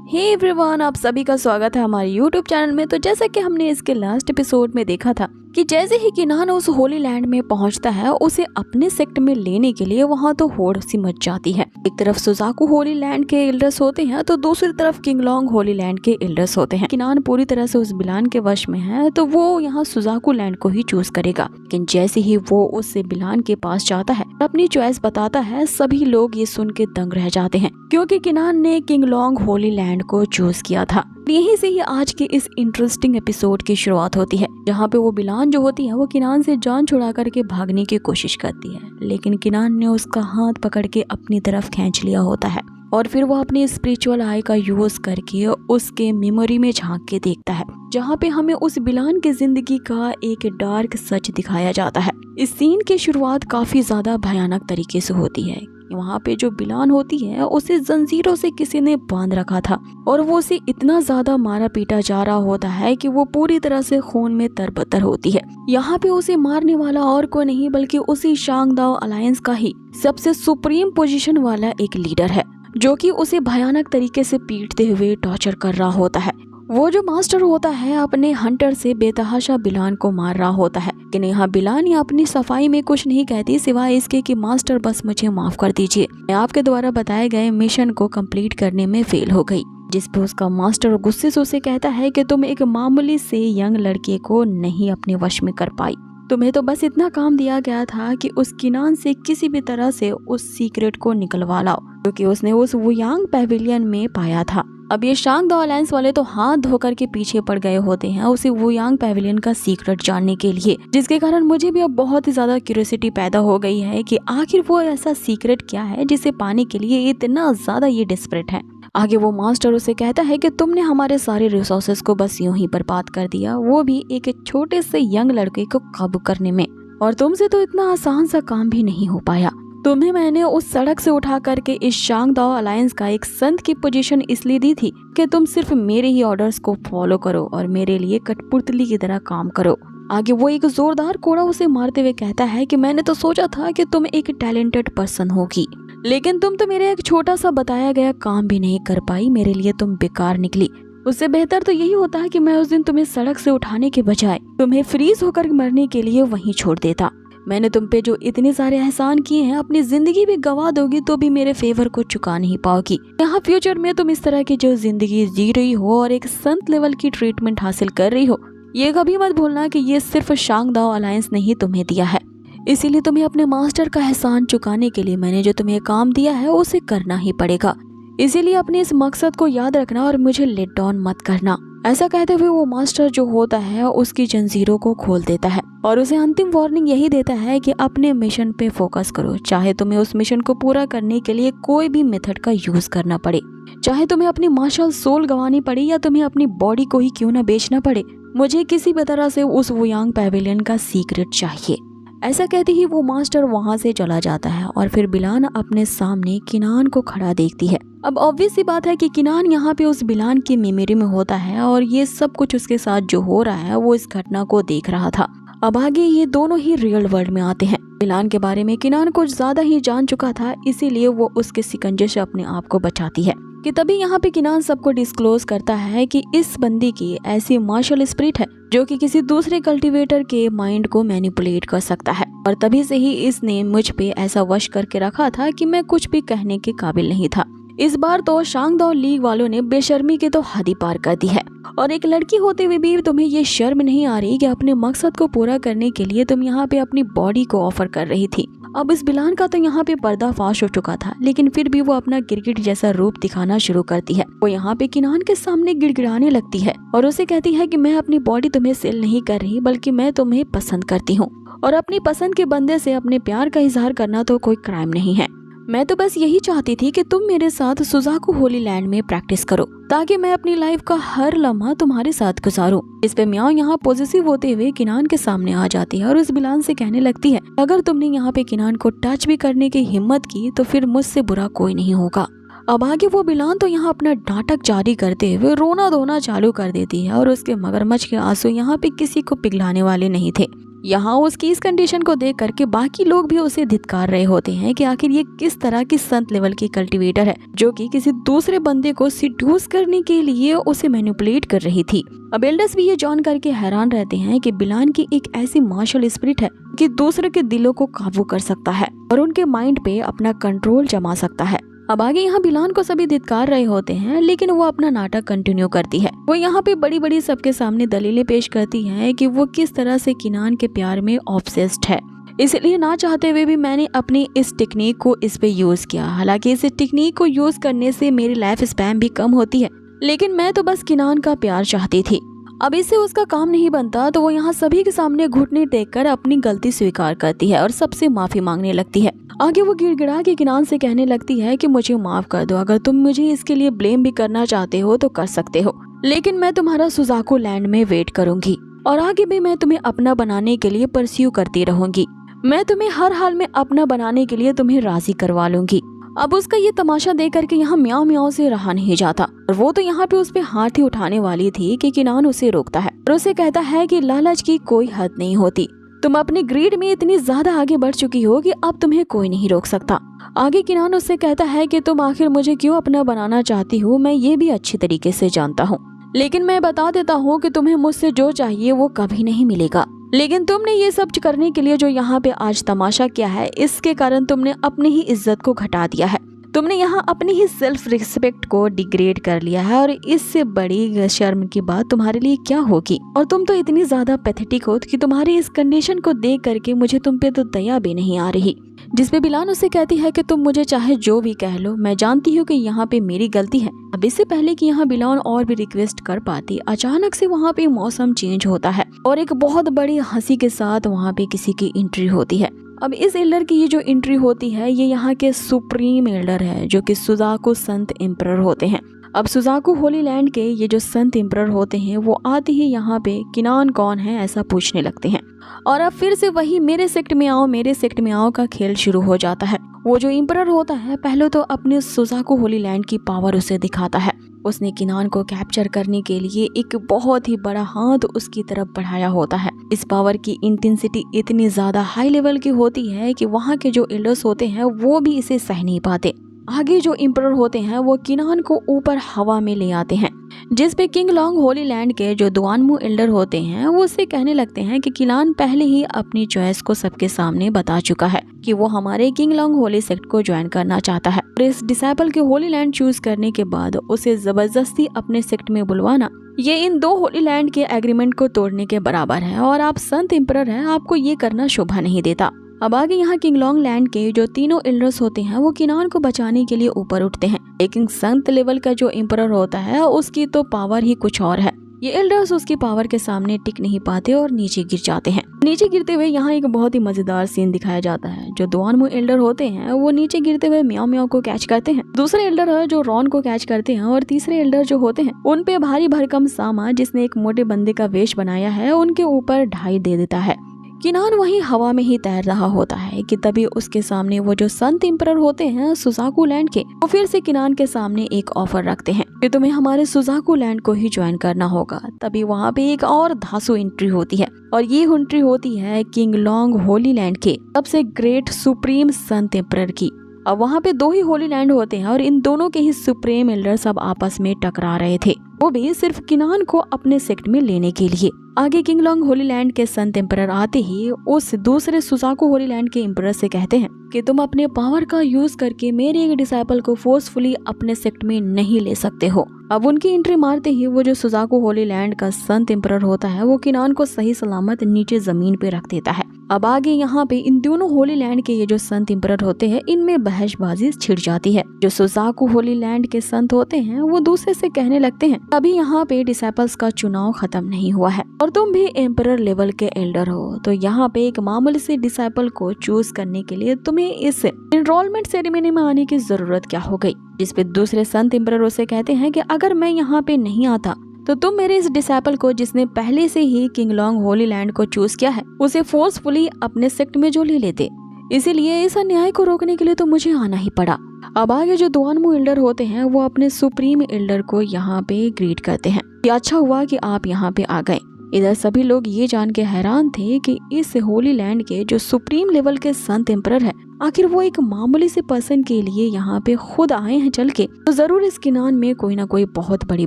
Hey everyone, आप सभी का स्वागत है हमारे यूट्यूब चैनल में। तो जैसा कि हमने इसके लास्ट एपिसोड में देखा था कि जैसे ही किनान उस होली लैंड में पहुंचता है, उसे अपने सेक्ट में लेने के लिए वहां तो होड़ सी मच जाती है। एक तरफ सुजाकू होली लैंड के एल्डर्स होते हैं तो दूसरी तरफ किंगलोंग होली लैंड के एल्डर्स होते हैं। किनान पूरी तरह से उस बिलान के वश में है तो वो यहाँ सुजाकू लैंड को ही चूज करेगा। लेकिन जैसे ही वो उस बिलान के पास जाता है, अपनी चॉइस बताता है, सभी लोग ये सुन के दंग रह जाते हैं क्योंकि किनान ने किंगलोंग होली लैंड को चूज किया था। यहीं से ही आज के इस इंटरेस्टिंग एपिसोड की शुरुआत होती है, जहाँ पे वो बिलान जो होती है वो किनान से जान छुड़ा करके भागने की कोशिश करती है, लेकिन किनान ने उसका हाथ पकड़ के अपनी तरफ खींच लिया होता है और फिर वो अपनी स्पिरिचुअल आई का यूज करके उसके मेमोरी में झांक के देखता है, जहाँ पे हमें उस बिलान की जिंदगी का एक डार्क सच दिखाया जाता है। इस सीन की शुरुआत काफी ज्यादा भयानक तरीके से होती है। वहाँ पे जो बिलान होती है उसे जंजीरों से किसी ने बांध रखा था और वो उसे इतना ज्यादा मारा पीटा जा रहा होता है कि वो पूरी तरह से खून में तरबतर होती है। यहाँ पे उसे मारने वाला और कोई नहीं बल्कि उसी शांगदाओ अलायंस का ही सबसे सुप्रीम पोजीशन वाला एक लीडर है, जो कि उसे भयानक तरीके से पीटते हुए टॉर्चर कर रहा होता है। वो जो मास्टर होता है अपने हंटर से बेतहाशा बिलान को मार रहा होता है, कि यहाँ बिलान या अपनी सफाई में कुछ नहीं कहती सिवाय इसके कि मास्टर बस मुझे माफ कर दीजिए, मैं आपके द्वारा बताए गए मिशन को कंप्लीट करने में फेल हो गई। जिस पे उसका मास्टर गुस्से से उसे कहता है कि तुम एक मामूली से यंग लड़के को नहीं अपने वश में कर पाई, तुम्हें तो बस इतना काम दिया गया था कि उस किनान से किसी भी तरह से उस सीक्रेट को निकलवा लाओ, क्योंकि उसने उस वुयांग पैविलियन में पाया था। अब ये शांगदाओ अलायंस वाले तो हाथ धोकर के पीछे पड़ गए होते हैं उसी वुयांग पैविलियन का सीक्रेट जानने के लिए, जिसके कारण मुझे भी अब बहुत ही ज्यादा क्यूरियोसिटी पैदा हो गई है कि आखिर वो ऐसा सीक्रेट क्या है जिसे पाने के लिए इतना ज्यादा ये डिस्परेट है। आगे वो मास्टर उसे कहता है कि तुमने हमारे सारे रिसोर्सेज को बस यूं ही बर्बाद कर दिया, वो भी एक छोटे से यंग लड़के को काबू करने में, और तुमसे तो इतना आसान सा काम भी नहीं हो पाया। तुम्हें मैंने उस सड़क से उठा करके इस शांगदाओ अलायंस का एक संत की पोजीशन इसलिए दी थी कि तुम सिर्फ मेरे ही ऑर्डर्स को फॉलो करो और मेरे लिए कठपुतली की तरह काम करो। आगे वो एक जोरदार कोड़ा उसे मारते हुए कहता है कि मैंने तो सोचा था कि तुम एक टैलेंटेड पर्सन होगी, लेकिन तुम तो मेरे एक छोटा सा बताया गया काम भी नहीं कर पाई, मेरे लिए तुम बेकार निकली। उससे बेहतर तो यही होता है कि मैं उस दिन तुम्हें सड़क से उठाने के बजाय तुम्हें फ्रीज होकर मरने के लिए वहीं छोड़ देता। मैंने तुम पे जो इतने सारे एहसान किए हैं, अपनी जिंदगी भी गवा दोगी तो भी मेरे फेवर को चुका नहीं पाओगी। यहाँ फ्यूचर में तुम इस तरह की जो जिंदगी जी रही हो और एक संत लेवल की ट्रीटमेंट हासिल कर रही हो, ये कभी मत भूलना कि ये सिर्फ शांगदाओ अलायंस ने ही तुम्हें दिया है। इसीलिए तुम्हें अपने मास्टर का एहसान चुकाने के लिए मैंने जो तुम्हें काम दिया है उसे करना ही पड़ेगा। इसीलिए अपने इस मकसद को याद रखना और मुझे लेट डाउन मत करना। ऐसा कहते हुए वो मास्टर जो होता है उसकी जंजीरों को खोल देता है और उसे अंतिम वार्निंग यही देता है कि अपने मिशन पे फोकस करो, चाहे तुम्हें उस मिशन को पूरा करने के लिए कोई भी मेथड का यूज करना पड़े, चाहे तुम्हें अपनी मार्शल सोल गंवानी पड़े या तुम्हें अपनी बॉडी को ही क्यों न बेचना पड़े, मुझे किसी भी तरह से उस वुयांग पैविलियन का सीक्रेट चाहिए। ऐसा कहते ही वो मास्टर वहां से चला जाता है और फिर बिलान अपने सामने किनान को खड़ा देखती है। अब ऑब्वियस सी बात है कि किनान यहाँ पे उस बिलान की मेमोरी में होता है और ये सब कुछ उसके साथ जो हो रहा है वो इस घटना को देख रहा था। अब आगे ये दोनों ही रियल वर्ल्ड में आते हैं। बिलान के बारे में किनान कुछ ज्यादा ही जान चुका था, इसीलिए वो उसके शिकंजे से अपने आप को बचाती है कि तभी यहाँ पे किनान सबको डिस्क्लोज करता है कि इस बंदी की ऐसी मार्शल स्पिरिट है जो कि किसी दूसरे कल्टीवेटर के माइंड को मैनिपुलेट कर सकता है, और तभी से ही इसने मुझ पे ऐसा वश करके रखा था कि मैं कुछ भी कहने के काबिल नहीं था। इस बार तो शांगदाओ लीग वालों ने बेशर्मी के तो हद ही पार कर दी है, और एक लड़की होते हुए भी तुम्हें ये शर्म नहीं आ रही कि अपने मकसद को पूरा करने के लिए तुम यहाँ पे अपनी बॉडी को ऑफर कर रही थी। अब इस बिलान का तो यहाँ पे पर्दाफाश हो चुका था, लेकिन फिर भी वो अपना गिरगिट जैसा रूप दिखाना शुरू करती है। वो यहाँ पे किनान के सामने गिड़गिड़ाने लगती है और उसे कहती है कि मैं अपनी बॉडी तुम्हें सेल नहीं कर रही, बल्कि मैं तुम्हें पसंद करती हूँ, और अपनी पसंद के बंदे से अपने प्यार का इजहार करना तो कोई क्राइम नहीं है। मैं तो बस यही चाहती थी कि तुम मेरे साथ सुजाकू होली लैंड में प्रैक्टिस करो ताकि मैं अपनी लाइफ का हर लम्हा तुम्हारे साथ गुजारूं। इस पे म्याओ यहाँ पॉजिटिव होते हुए किनान के सामने आ जाती है और उस बिलान से कहने लगती है, अगर तुमने यहाँ पे किनान को टच भी करने की हिम्मत की तो फिर मुझसे बुरा कोई नहीं होगा। अब आगे वो बिलान तो यहाँ अपना नाटक जारी करते हुए रोना धोना चालू कर देती है और उसके मगरमच्छ के आंसू यहाँ पे किसी को पिघलाने वाले नहीं थे। यहाँ उसकी इस कंडीशन को देख करके बाकी लोग भी उसे धिक्कार रहे होते हैं कि आखिर ये किस तरह की संत लेवल की कल्टीवेटर है जो कि किसी दूसरे बंदे को सिड्यूस करने के लिए उसे मैनिपुलेट कर रही थी। अब एल्डर्स भी ये जान करके हैरान रहते हैं कि बिलान की एक ऐसी मार्शल स्पिरिट है कि दूसरे के दिलों को काबू कर सकता है और उनके माइंड पे अपना कंट्रोल जमा सकता है। अब आगे यहाँ बिलान को सभी धिक्कार रहे होते हैं, लेकिन वो अपना नाटक कंटिन्यू करती है। वो यहाँ पे बड़ी बड़ी सबके सामने दलीलें पेश करती है कि वो किस तरह से किनान के प्यार में ऑब्सेस्ड है, इसलिए ना चाहते हुए भी मैंने अपनी इस टेक्निक को इस पे यूज किया। हालांकि इस टेक्निक को यूज करने से मेरी लाइफ स्पैन भी कम होती है, लेकिन मैं तो बस किनान का प्यार चाहती थी। अब इससे उसका काम नहीं बनता तो वो यहाँ सभी के सामने घुटने टेककर अपनी गलती स्वीकार करती है और सबसे माफी मांगने लगती है। आगे वो गिड़गिड़ा के किनान से कहने लगती है कि मुझे माफ कर दो, अगर तुम मुझे इसके लिए ब्लेम भी करना चाहते हो तो कर सकते हो, लेकिन मैं तुम्हारा सुजाकू लैंड में वेट करूंगी और आगे भी मैं तुम्हें अपना बनाने के लिए परस्यू करती रहूंगी। मैं तुम्हें हर हाल में अपना बनाने के लिए तुम्हें राजी करवा लूंगी। अब उसका ये तमाशा देख करके यहाँ म्याओ म्याओ से रहा नहीं जाता और वो तो यहाँ पे उस पे हाथ ही उठाने वाली थी कि किनान उसे रोकता है और उसे कहता है कि लालच की कोई हद नहीं होती, तुम अपनी ग्रीड में इतनी ज्यादा आगे बढ़ चुकी हो कि अब तुम्हें कोई नहीं रोक सकता। आगे किनान उससे कहता है कि तुम आखिर मुझे क्यों अपना बनाना चाहती हो, मैं ये भी अच्छी तरीके से जानता हूँ, लेकिन मैं बता देता हूँ कि तुम्हें मुझसे जो चाहिए वो कभी नहीं मिलेगा। लेकिन तुमने ये सब करने के लिए जो यहाँ पे आज तमाशा किया है, इसके कारण तुमने अपनी ही इज्जत को घटा दिया है। तुमने यहाँ अपनी ही सेल्फ रिस्पेक्ट को डिग्रेड कर लिया है और इससे बड़ी शर्म की बात तुम्हारे लिए क्या होगी। और तुम तो इतनी ज्यादा पैथेटिक हो कि तुम्हारी इस कंडीशन को देख करके मुझे तुम पे तो दया भी नहीं आ रही। जिसपे बिलान उसे कहती है कि तुम मुझे चाहे जो भी कह लो, मैं जानती हूँ कि यहाँ पे मेरी गलती है। अब इससे पहले कि यहाँ बिलान और भी रिक्वेस्ट कर पाती, अचानक से वहाँ पे मौसम चेंज होता है और एक बहुत बड़ी हंसी के साथ वहाँ पे किसी की एंट्री होती है। अब इस एल्डर की ये जो एंट्री होती है, ये यहाँ के सुप्रीम एल्डर है जो कि सुजाकू संत एम्परर होते हैं। अब सुजाकू होली लैंड के ये जो संत एम्परर होते हैं वो आते ही यहाँ पे किनान कौन है ऐसा पूछने लगते हैं और अब फिर से वही मेरे सेक्ट में आओ मेरे सेक्ट में आओ का खेल शुरू हो जाता है। वो जो एम्परर होता है पहले तो अपने सुजाकू होली लैंड की पावर उसे दिखाता है। उसने किनान को कैप्चर करने के लिए एक बहुत ही बड़ा हाथ उसकी तरफ बढ़ाया होता है। इस पावर की इंटेंसिटी इतनी ज्यादा हाई लेवल की होती है कि वहाँ के जो एल्डर्स होते हैं वो भी इसे सह नहीं पाते। आगे जो एम्परर होते हैं वो किनान को ऊपर हवा में ले आते हैं, जिस पे किंग लॉन्ग होली लैंड के जो दुआनमू एल्डर होते हैं वो उससे कहने लगते हैं कि किनान पहले ही अपनी चॉइस को सबके सामने बता चुका है कि वो हमारे किंग लॉन्ग होली सेक्ट को ज्वाइन करना चाहता है। और इस डिसाइपल के होली लैंड चूज करने के बाद उसे जबरदस्ती अपने सेक्ट में बुलवाना ये इन दो होली लैंड के एग्रीमेंट को तोड़ने के बराबर है और आप संत एम्परर हैं, आपको ये करना शोभा नहीं देता। अब आगे यहाँ किंग लॉन्ग लैंड के जो तीनों एल्डर्स होते हैं वो किनान को बचाने के लिए ऊपर उठते हैं, लेकिन संत लेवल का जो एम्परर होता है उसकी तो पावर ही कुछ और है। ये एल्डर्स उसकी पावर के सामने टिक नहीं पाते और नीचे गिर जाते हैं। नीचे गिरते हुए यहाँ एक बहुत ही मजेदार सीन दिखाया जाता है। जो दुआनमू एल्डर होते हैं वो नीचे गिरते हुए म्याओ म्याओ को कैच करते हैं, दूसरे एल्डर है जो रॉन को कैच करते हैं और तीसरे एल्डर जो होते हैं उन पे भारी भरकम सामा जिसने एक मोटे बंदे का वेश बनाया है उनके ऊपर ढाई दे देता है। किनान वहीं हवा में ही तैर रहा होता है कि तभी उसके सामने वो जो संत एम्परर होते हैं सुजाकू लैंड के, वो फिर से किनान के सामने एक ऑफर रखते हैं कि तुम्हें हमारे सुजाकू लैंड को ही ज्वाइन करना होगा। तभी वहाँ पे एक और धांसू एंट्री होती है और ये एंट्री होती है किंग लॉन्ग होली लैंड के सबसे ग्रेट सुप्रीम संत एम्परर की। अब वहाँ पे दो ही होली लैंड होते हैं और इन दोनों के ही सुप्रीम एल्डर सब आपस में टकरा रहे थे, वो भी सिर्फ किनान को अपने सेक्ट में लेने के लिए। आगे किंग लॉन्ग होली लैंड के संत एम्परर आते ही उस दूसरे सुजाकू होली लैंड के एम्परर से कहते हैं कि तुम अपने पावर का यूज करके मेरे एक डिसाइपल को फोर्सफुली अपने सेक्ट में नहीं ले सकते हो। अब उनकी एंट्री मारते ही वो जो सुजाकू होली लैंड का संत एम्परर होता है वो किनान को सही सलामत नीचे जमीन पे रख देता है। अब आगे यहाँ पे इन दोनों होली लैंड के ये जो संत एम्परर होते हैं इनमें बहसबाजी छिड़ जाती है। जो सुजाकू होली लैंड के संत होते हैं वो दूसरे से कहने लगते हैं अभी यहाँ पे डिसाइपल्स का चुनाव खत्म नहीं हुआ है और तुम भी एम्परर लेवल के एल्डर हो, तो यहाँ पे एक मामूली से डिसाइपल को चूज करने के लिए तुम्हें इस एनरोलमेंट सेरेमनी में आने की जरूरत क्या हो गई। जिसपे दूसरे संत एम्परर उसे कहते हैं कि अगर मैं यहाँ पे नहीं आता तो तुम मेरे इस डिसाइपल को जिसने पहले से ही किंग लॉन्ग होली लैंड को चूज किया है उसे फोर्सफुली अपने सेक्ट में जो ले लेते, इसीलिए इस अन्याय को रोकने के लिए तो मुझे आना ही पड़ा। अब आगे जो दुआनमू एल्डर होते हैं वो अपने सुप्रीम एल्डर को यहाँ पे ग्रीट करते हैं कि अच्छा हुआ कि आप यहाँ पे आ गए। इधर सभी लोग ये जान के हैरान थे कि इस होली लैंड के जो सुप्रीम लेवल के संत एम्परर है, आखिर वो एक मामूली से पर्सन के लिए यहाँ पे खुद आए हैं चल के, तो जरूर इस किनान में कोई ना कोई बहुत बड़ी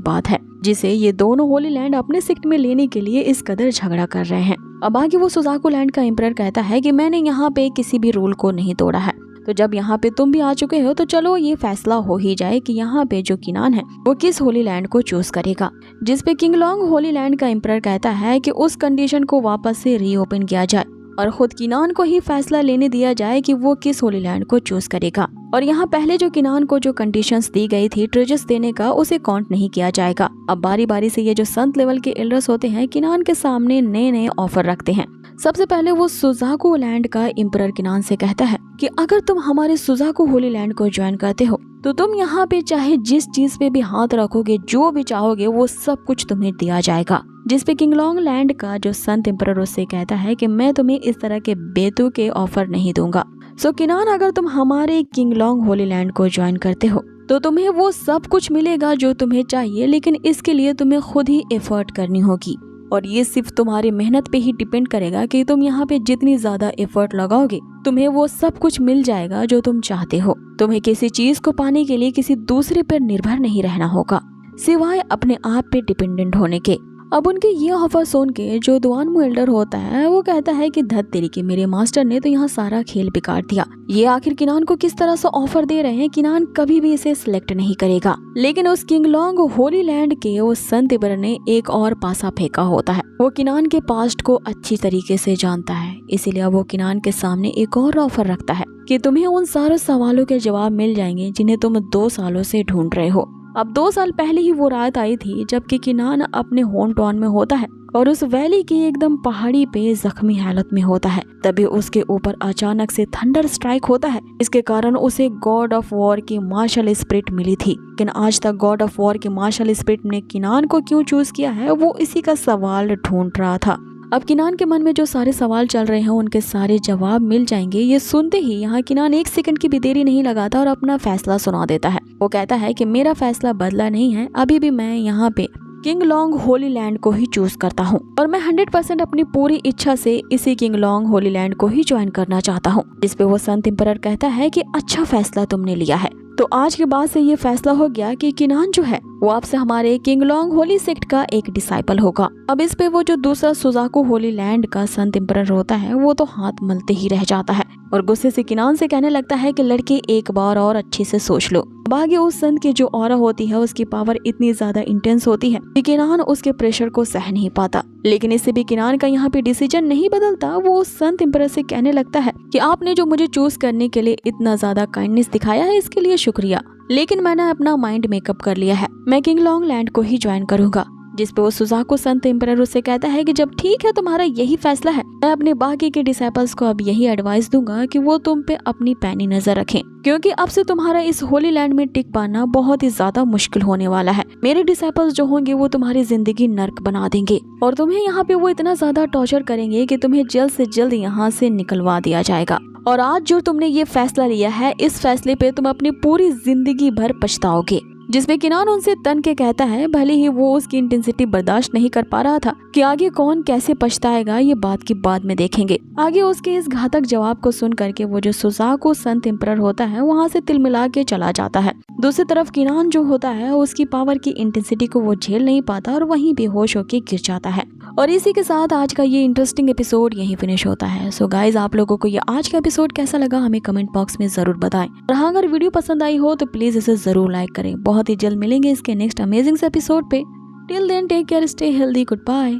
बात है, जिसे ये दोनों होली लैंड अपने सेक्ट में लेने के लिए इस कदर झगड़ा कर रहे हैं। अब आगे वो सुजाकू लैंड का एम्परर कहता है कि मैंने यहाँ पे किसी भी रूल को नहीं तोड़ा है, तो जब यहाँ पे तुम भी आ चुके हो तो चलो ये फैसला हो ही जाए कि यहाँ पे जो किनान है वो किस होली लैंड को चूज करेगा। जिस पे किंगलोंग होली लैंड का एम्परर कहता है कि उस कंडीशन को वापस से रीओपन किया जाए और खुद किनान को ही फैसला लेने दिया जाए कि वो किस होली लैंड को चूज करेगा। और यहाँ पहले जो किनान को जो कंडीशंस दी गई थी ट्रेजर्स देने का, उसे काउंट नहीं किया जाएगा। अब बारी बारी से ये जो संत लेवल के एल्डर्स होते हैं किनान के सामने नए नए ऑफर रखते हैं। सबसे पहले वो सुजाकू लैंड का एम्परर किनान से कहता है कि अगर तुम हमारे सुजाकू होली लैंड को ज्वाइन करते हो तो तुम यहाँ पे चाहे जिस चीज पे भी हाथ रखोगे, जो भी चाहोगे, वो सब कुछ तुम्हें दिया जाएगा। जिस पे किंगलोंग लैंड का जो संत एम्परर उससे कहता है कि मैं तुम्हें इस तरह के बेतुके के ऑफर नहीं दूंगा। सो किनान, अगर तुम हमारे किंगलोंग होली लैंड को ज्वाइन करते हो तो तुम्हें वो सब कुछ मिलेगा जो तुम्हें चाहिए, लेकिन इसके लिए तुम्हें खुद ही एफर्ट करनी होगी और ये सिर्फ तुम्हारी मेहनत पे ही डिपेंड करेगा कि तुम यहाँ पे जितनी ज्यादा एफर्ट लगाओगे तुम्हें वो सब कुछ मिल जाएगा जो तुम चाहते हो। तुम्हें किसी चीज को पाने के लिए किसी दूसरे पर निर्भर नहीं रहना होगा, सिवाय अपने आप पे डिपेंडेंट होने के। अब उनके ये ऑफर सुन के जो दुआनमू एल्डर होता है वो कहता है कि धत तेरी के, मेरे मास्टर ने तो यहाँ सारा खेल बिगाड़ दिया। ये आखिर किनान को किस तरह से ऑफर दे रहे हैं, किनान कभी भी इसे सिलेक्ट नहीं करेगा। लेकिन उस किंगलोंग होली लैंड के उस संत एम्परर ने एक और पासा फेंका होता है। वो किनान के पास्ट को अच्छी तरीके से जानता है, इसीलिए वो किनान के सामने एक और ऑफर रखता है कि तुम्हें उन सारे सवालों के जवाब मिल जाएंगे जिन्हें तुम 2 सालों से ढूंढ रहे हो। अब 2 साल पहले ही वो रात आई थी जबकि किनान अपने होम टाउन में होता है और उस वैली की एकदम पहाड़ी पे जख्मी हालत में होता है। तभी उसके ऊपर अचानक से थंडर स्ट्राइक होता है। इसके कारण उसे गॉड ऑफ वॉर की मार्शल स्पिरिट मिली थी, लेकिन आज तक गॉड ऑफ वॉर की मार्शल स्पिरिट ने किनान को क्यों चूज किया है, वो इसी का सवाल ढूंढ रहा था। अब किनान के मन में जो सारे सवाल चल रहे हैं उनके सारे जवाब मिल जाएंगे। ये सुनते ही यहाँ किनान 1 सेकंड की भी देरी नहीं लगाता और अपना फैसला सुना देता है। वो कहता है कि मेरा फैसला बदला नहीं है, अभी भी मैं यहाँ पे किंगलोंग होली लैंड को ही चूज करता हूँ और मैं 100% अपनी पूरी इच्छा से इसी किंगलोंग होली लैंड को ही ज्वाइन करना चाहता हूँ। जिस पे वो संत एम्परर कहता है कि अच्छा फैसला तुमने लिया है। तो आज के बाद से ये फैसला हो गया कि किनान जो है वो आपसे हमारे किंगलोंग होली सेक्ट का एक डिसाइपल होगा। अब इस पे वो जो दूसरा सुजाकू होली लैंड का संत एम्परर होता है वो तो हाथ मलते ही रह जाता है और गुस्से से किनान से कहने लगता है कि लड़के एक बार और अच्छे से सोच लो। आगे उस संत की जो ऑरा होती है उसकी पावर इतनी ज्यादा इंटेंस होती है कि किनान उसके प्रेशर को सह नहीं पाता। लेकिन इससे भी किनान का यहाँ पे डिसीजन नहीं बदलता। वो उस संत एम्परर से कहने लगता है कि आपने जो मुझे चूज करने के लिए इतना ज्यादा काइंडनेस दिखाया है इसके लिए शुक्रिया, लेकिन मैंने अपना माइंड मेकअप कर लिया है, मैं किंगलोंग लैंड को ही ज्वाइन करूंगा। जिस पे वो सुजाकू संत एम्परर उससे कहता है कि जब ठीक है तुम्हारा यही फैसला है, मैं अपने बाकी के डिसाइपल्स को अब यही एडवाइस दूंगा कि वो तुम पे अपनी पैनी नजर रखें, क्योंकि अब से तुम्हारा इस होली लैंड में टिक पाना बहुत ही ज्यादा मुश्किल होने वाला है। मेरे डिसाइपल्स जो होंगे वो तुम्हारी जिंदगी नर्क बना देंगे और तुम्हें यहाँ पे वो इतना ज्यादा टॉर्चर करेंगे कि तुम्हें जल्द से जल्द यहाँ से निकलवा दिया जाएगा। और आज जो तुमने ये फैसला लिया है, इस फैसले पे तुम अपनी पूरी जिंदगी भर पछताओगे। जिसमें किनान उनसे तन के कहता है, भले ही वो उसकी इंटेंसिटी बर्दाश्त नहीं कर पा रहा था कि आगे कौन कैसे पछताएगा ये बात की बाद में देखेंगे। आगे उसके इस घातक जवाब को सुन करके वो जो सुजाकू संत एम्परर होता है वहाँ से तिलमिला के चला जाता है। दूसरी तरफ किनान जो होता है उसकी पावर की इंटेंसिटी को वो झेल नहीं पाता और वहीं बेहोश होकर गिर जाता है। और इसी के साथ आज का ये इंटरेस्टिंग एपिसोड यहीं फिनिश होता है। सो गाइज, आप लोगों को ये आज का एपिसोड कैसा लगा हमें कमेंट बॉक्स में जरूर बताएं। और हाँ, अगर वीडियो पसंद आई हो तो प्लीज इसे जरूर लाइक करें। बहुत ही जल्द मिलेंगे इसके नेक्स्ट अमेजिंग से एपिसोड पे। Till then take care, stay healthy, good bye.